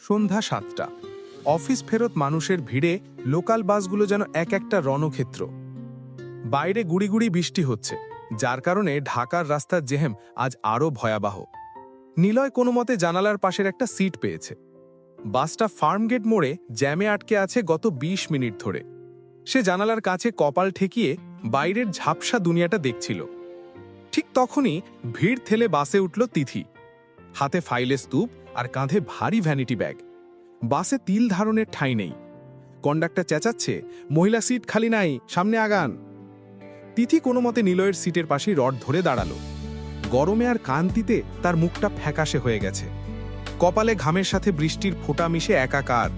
সন্ধ্যা ৭টা। অফিস ফেরত মানুষের ভিড়ে লোকাল বাসগুলো যেন এক একটা রণক্ষেত্র। বাইরে গুড়ি গুড়ি বৃষ্টি হচ্ছে, যার কারণে ঢাকার রাস্তার জেহেম আজ আরও ভয়াবহ। নিলয় কোনো মতে জানালার পাশের একটা সিট পেয়েছে। বাসটা ফার্মগেট মোড়ে জ্যামে আটকে আছে গত ২০ মিনিট ধরে। সে জানালার কাছে কপাল ঠেকিয়ে বাইরের ঝাপসা দুনিয়াটা দেখছিল। ঠিক তখনই ভিড় ঠেলে বাসে উঠল তিথি। হাতে ফাইলের স্তূপ আর কাঁধে ভারী ভ্যানিটি ব্যাগ। বাসে তিল ধারণের ঠাঁই নেই। কন্ডাক্টর চেঁচাচ্ছে, মহিলা সিট খালি নাই, সামনে আগান। তিথি কোনো মতে নিলয়ের সিটের পাশেই রড ধরে দাঁড়ালো। গরমে আর কান্তিতে তার মুখটা ফ্যাকাশে হয়ে গেছে। কপালে ঘামের সাথে বৃষ্টির ফোঁটা মিশে একাকার।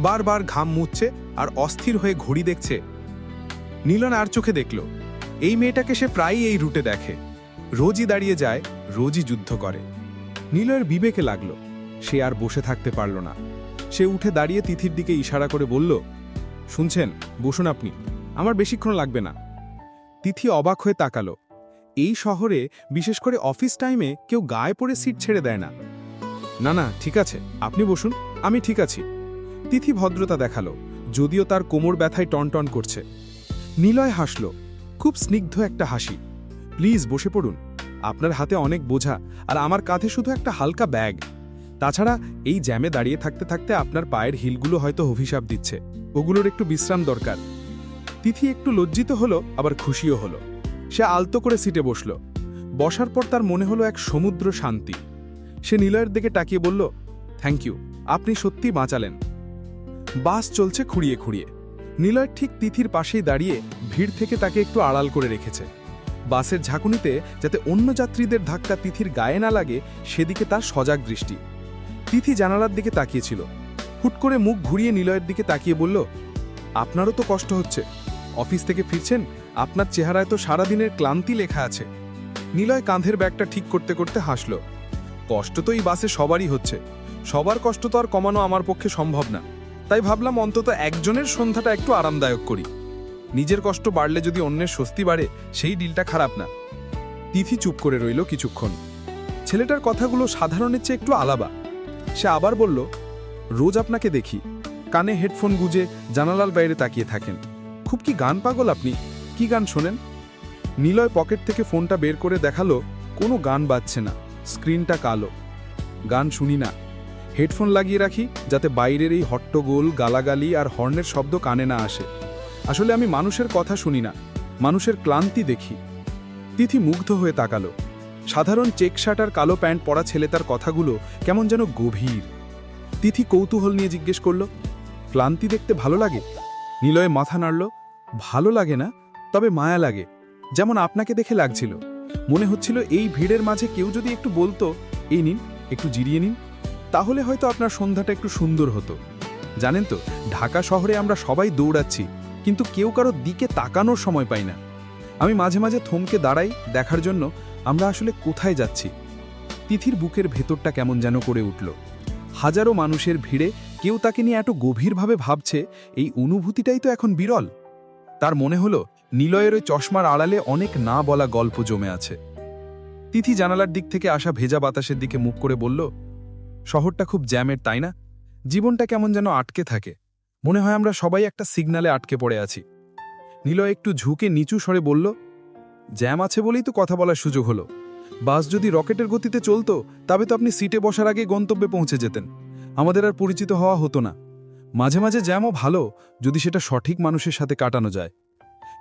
বারবার ঘাম মুছছে আর অস্থির হয়ে ঘড়ি দেখছে। নীলন আর চোখে দেখল, এই মেয়েটাকে সে প্রায়ই এই রুটে দেখে। রোজই দাঁড়িয়ে যায়, রোজই যুদ্ধ করে। নীলয়ের বিবেকে লাগল, সে আর বসে থাকতে পারল না। সে উঠে দাঁড়িয়ে তিথির দিকে ইশারা করে বলল, শুনছেন, বসুন আপনি, আমার বেশিক্ষণ লাগবে না। তিথি অবাক হয়ে তাকালো। এই শহরে বিশেষ করে অফিস টাইমে কেউ গায়ে পড়ে সিট ছেড়ে দেয় না। না না, ঠিক আছে, আপনি বসুন, আমি ঠিক আছি। তিথি ভদ্রতা দেখালো, যদিও তার কোমর ব্যথায় টনটন করছে। নিলয় হাসল, খুব স্নিগ্ধ একটা হাসি। প্লিজ বসে পড়ুন, আপনার হাতে অনেক বোঝা আর আমার কাঁধে শুধু একটা হালকা ব্যাগ। তাছাড়া এই জ্যামে দাঁড়িয়ে থাকতে থাকতে আপনার পায়ের হিলগুলো হয়তো অভিশাপ দিচ্ছে, ওগুলোর একটু বিশ্রাম দরকার। তিথি একটু লজ্জিত হলো, আবার খুশিও হলো। সে আলতো করে সিটে বসল। বসার পর তার মনে হলো এক সমুদ্র শান্তি। সে নিলয়ের দিকে তাকিয়ে বলল, থ্যাংক ইউ, আপনি সত্যি বাঁচালেন। বাস চলছে খুঁড়িয়ে খুঁড়িয়ে। নিলয় ঠিক তিথির পাশেই দাঁড়িয়ে ভিড় থেকে তাকে একটু আড়াল করে রেখেছে। বাসের ঝাঁকুনিতে যাতে অন্য যাত্রীদের ধাক্কা তিথির গায়ে না লাগে সেদিকে তার সজাগ দৃষ্টি। তিথি জানালার দিকে তাকিয়েছিল। হুট করে মুখ ঘুরিয়ে নিলয়ের দিকে তাকিয়ে বলল, আপনারও তো কষ্ট হচ্ছে, অফিস থেকে ফিরছেন, আপনার চেহারায় তো সারাদিনের ক্লান্তি লেখা আছে। নিলয় কাঁধের ব্যাগটা ঠিক করতে করতে হাসল। কষ্ট তো এই বাসে সবারই হচ্ছে, সবার কষ্ট তো আর কমানো আমার পক্ষে সম্ভব না। তাই ভাবলাম অন্তত একজনের সন্ধ্যাটা একটু আরামদায়ক করি। নিজের কষ্ট বাড়লে যদি অন্যের স্বস্তি বাড়ে, সেই ডিলটা খারাপ না। তিথি চুপ করে রইল কিছুক্ষণ। ছেলেটার কথাগুলো সাধারণের চেয়ে একটু আলাদা। সে আবার বলল, রোজ আপনাকে দেখি, কানে হেডফোন গুজে জানালার বাইরে তাকিয়ে থাকেন। খুব কি গান পাগল আপনি? কি গান শোনেন? নিলয় পকেট থেকে ফোনটা বের করে দেখালো, কোনো গান বাজছে না, স্ক্রিনটা কালো। গান শুনি না, হেডফোন লাগিয়ে রাখি যাতে বাইরের এই হট্টগোল, গালাগালি আর হর্নের শব্দ কানে না আসে। আসলে আমি মানুষের কথা শুনি না, মানুষের ক্লান্তি দেখি। তিথি মুগ্ধ হয়ে তাকালো। সাধারণ চেক শার্ট আর কালো প্যান্ট পরা ছেলেটার কথাগুলো কেমন যেন গভীর। তিথি কৌতূহল নিয়ে জিজ্ঞেস করল, ক্লান্তি দেখতে ভালো লাগে? নিলয়ে মাথা নাড়ল, ভালো লাগে না, তবে মায়া লাগে। যেমন আপনাকে দেখে লাগছিল। মনে হচ্ছিল এই ভিড়ের মাঝে কেউ যদি একটু বলতো, এই নিন, একটু জিরিয়ে নিন, তাহলে হয়তো আপনার সন্ধ্যাটা একটু সুন্দর হতো। জানেন তো, ঢাকা শহরে আমরা সবাই দৌড়াচ্ছি, কিন্তু কেউ কারো দিকে তাকানোর সময় পাই না। আমি মাঝে মাঝে থমকে দাঁড়াই দেখার জন্য আমরা আসলে কোথায় যাচ্ছি। তিথির বুকের ভেতরটা কেমন যেন করে উঠল। হাজারো মানুষের ভিড়ে কেউ তাকে নিয়ে এত গভীরভাবে ভাবছে, এই অনুভূতিটাই তো এখন বিরল। তার মনে হলো নিলয়ের ওই চশমার আড়ালে অনেক না বলা গল্প জমে আছে। তিথি জানালার দিক থেকে আসা ভেজা বাতাসের দিকে মুখ করে বলল, শহরটা খুব জ্যামের, তাই না? জীবনটা কেমন যেন আটকে থাকে। মনে হয় আমরা সবাই একটা সিগন্যালে আটকে পড়ে আছি। নিলয় একটু ঝুঁকে নিচু স্বরে বলল, জ্যাম আছে বলেই তো কথা বলার সুযোগ হলো। বাস যদি রকেটের গতিতে চলতো, তবে তো আপনি সিটে বসার আগে গন্তব্যে পৌঁছে যেতেন। আমাদের আর পরিচিত হওয়া হতো না। মাঝে মাঝে জ্যামও ভালো, যদি সেটা সঠিক মানুষের সাথে কাটানো যায়।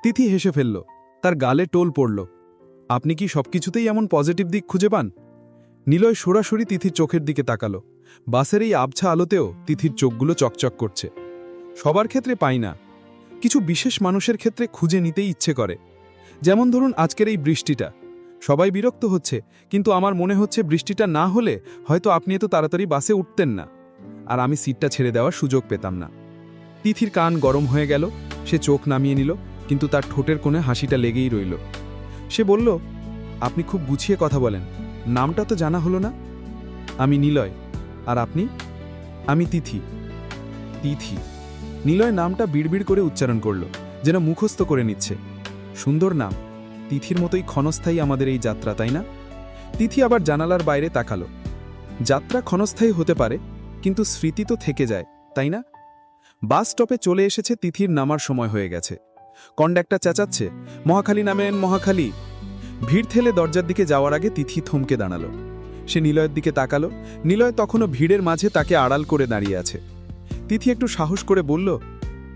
তিথি হেসে ফেলল, তার গালে টোল পড়ল। আপনি কি সবকিছুতেই এমন পজিটিভ দিক খুঁজে পান? নিলয় সরাসরি তিথির চোখের দিকে তাকালো। বাসের এই আবছা আলোতেও তিথির চোখগুলো চকচক করছে। সবার ক্ষেত্রে পাই না, কিছু বিশেষ মানুষের ক্ষেত্রে খুঁজে নিতেই ইচ্ছে করে। যেমন ধরুন আজকের এই বৃষ্টিটা। সবাই বিরক্ত হচ্ছে, কিন্তু আমার মনে হচ্ছে বৃষ্টিটা না হলে হয়তো আপনি এত তাড়াতাড়ি বাসে উঠতেন না, আর আমি সিটটা ছেড়ে দেওয়ার সুযোগ পেতাম না। তিথির কান গরম হয়ে গেল। সে চোখ নামিয়ে নিল, কিন্তু তার ঠোঁটের কোণে হাসিটা লেগেই রইল। সে বলল, আপনি খুব গুছিয়ে কথা বলেন, নামটা তো জানা হলো না। আমি নিলয়। আর আপনি? আমি তিথি। তিথি। নিলয় নামটা বিড়বিড় করে উচ্চারণ করল, যেন মুখস্থ করে নিচ্ছে। সুন্দর নাম। তিথির মতোই ক্ষণস্থায়ী আমাদের এই যাত্রা, তাই না? তিথি আবার জানালার বাইরে তাকালো। যাত্রা ক্ষণস্থায়ী হতে পারে, কিন্তু স্মৃতি তো থেকে যায়, তাই না? বাস স্টপে চলে এসেছে তিথির নামার সময় হয়ে গেছে। কন্ডাক্টর চেঁচাচ্ছে, মহাখালী নামেন, মহাখালী। ভিড় ঠেলে দরজার দিকে যাওয়ার আগে তিথি থমকে দাঁড়ালো। সে নিলয়ের দিকে তাকালো। নিলয় তখনও ভিড়ের মাঝে তাকে আড়াল করে দাঁড়িয়ে আছে। তিথি একটু সাহস করে বলল,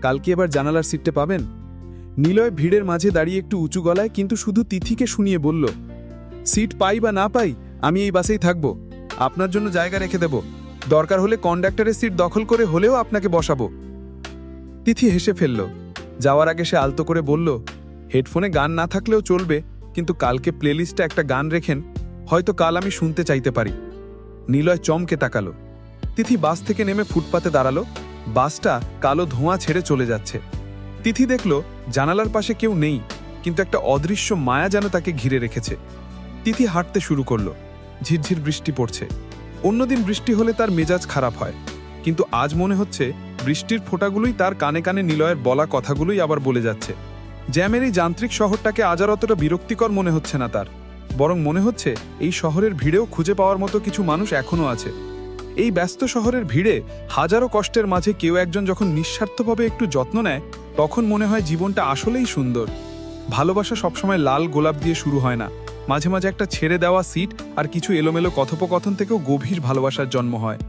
কাল কি এবার জানালার সিটটা পাবেন? নিলয় ভিড়ের মাঝে দাঁড়িয়ে একটু উঁচু গলায় কিন্তু শুধু তিথিকে শুনিয়ে বলল, সিট পাই বা না পাই আমি এই বাসেই থাকব, আপনার জন্য জায়গা রেখে দেব, দরকার হলে কন্ডাক্টরের সিট দখল করে হলেও আপনাকে বসাবো। তিথি হেসে ফেলল। যাওয়ার আগে সে আলতো করে বলল, হেডফোনে গান না থাকলেও চলবে, কিন্তু কালকে প্লেলিস্টে একটা গান রেখেন, হয়তো কাল আমি শুনতে চাইতে পারি। নিলয় চমকে তাকালো। তিথি বাস থেকে নেমে ফুটপাতে দাঁড়ালো। বাসটা কালো ধোঁয়া ছেড়ে চলে যাচ্ছে। তিথি দেখল জানালার পাশে কেউ নেই, কিন্তু একটা অদৃশ্য মায়া যেন তাকে ঘিরে রেখেছে। তিথি হাঁটতে শুরু করলো। ঝিরঝির বৃষ্টি পড়ছে। অন্যদিন বৃষ্টি হলে তার মেজাজ খারাপ হয়, কিন্তু আজ মনে হচ্ছে বৃষ্টির ফোঁটাগুলোই তার কানে কানে নিলয়ের বলা কথাগুলোই আবার বলে যাচ্ছে। জ্যামের এই যান্ত্রিক শহরটাকে আজ আর অতটা বিরক্তিকর মনে হচ্ছে না তার, বরং মনে হচ্ছে এই শহরের ভিড়েও খুঁজে পাওয়ার মতো কিছু মানুষ এখনও আছে। এই ব্যস্ত শহরের ভিড়ে হাজারো কষ্টের মাঝে কেউ একজন যখন নিঃস্বার্থভাবে একটু যত্ন নেয়, তখন মনে হয় জীবনটা আসলেই সুন্দর। ভালোবাসা সবসময় লাল গোলাপ দিয়ে শুরু হয় না, মাঝে মাঝে একটা ছেড়ে দেওয়া সিট আর কিছু এলোমেলো কথোপকথন থেকেও গভীর ভালোবাসার জন্ম হয়।